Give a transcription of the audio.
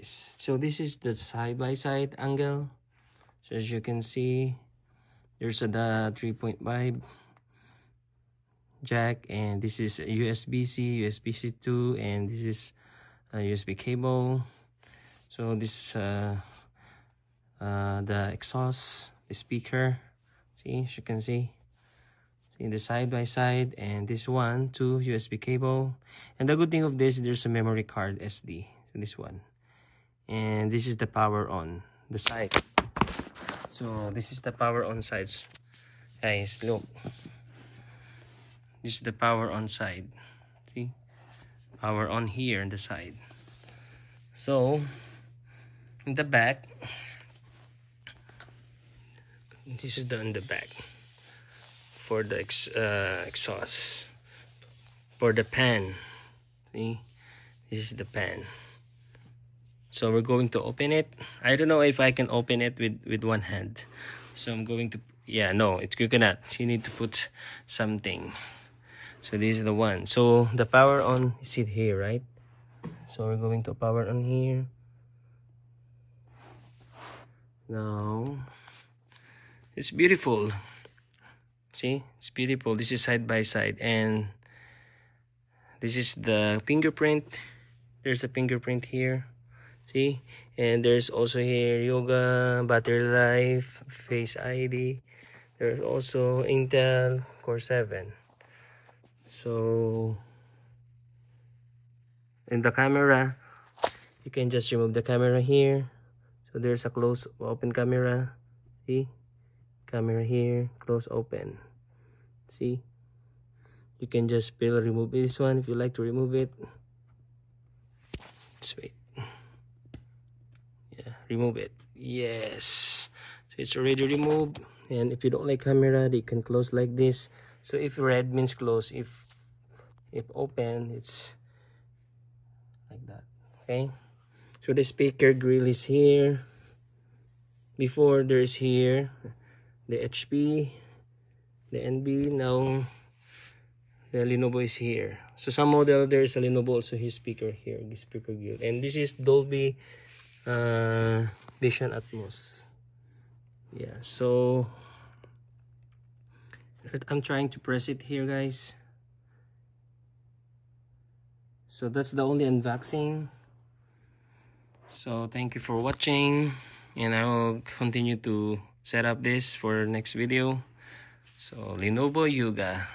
this. So this is the side-by-side angle. So as you can see, there's the 3.5 jack, and this is USB-C, USB-C 2, and this is a USB cable. So this the exhaust, the speaker. See, as you can see the side by side, and this one, 2 USB cable. And the good thing of this, there's a memory card SD. So this one, and this is the power on the side. So this is the power on sides, guys. Look, this is the power on side. See, power on here on the side. So in the back, this is on the back for the exhaust, for the pan. See, this is the pan. So we're going to open it. I don't know if I can open it with one hand, so I'm going to, yeah, no, you cannot. You need to put something. So this is the one. So the power on is it here, right? So we're going to power on here. Now it's beautiful. See, it's beautiful. This is side by side, and this is the fingerprint. There's a fingerprint here. See, and there's also here yoga, battery life, face ID. There's also Intel Core 7. So in the camera, you can just remove the camera here. So there's a close open camera. See, camera here, close open. See, you can just remove this one if you like to remove it. Just wait. Yeah, remove it. Yes, so it's already removed. And if you don't like camera, they can close like this. So if red means close, if open, it's like that. Okay, so the speaker grill is here. Before there's here the HP, the NB. Now the Lenovo is here. So some model there's a Lenovo also his speaker here, the speaker grill. And this is Dolby Vision Atmos. Yeah, so I'm trying to press it here, guys. So that's the only unboxing. So thank you for watching, and I will continue to set up this for next video. So Lenovo Yoga.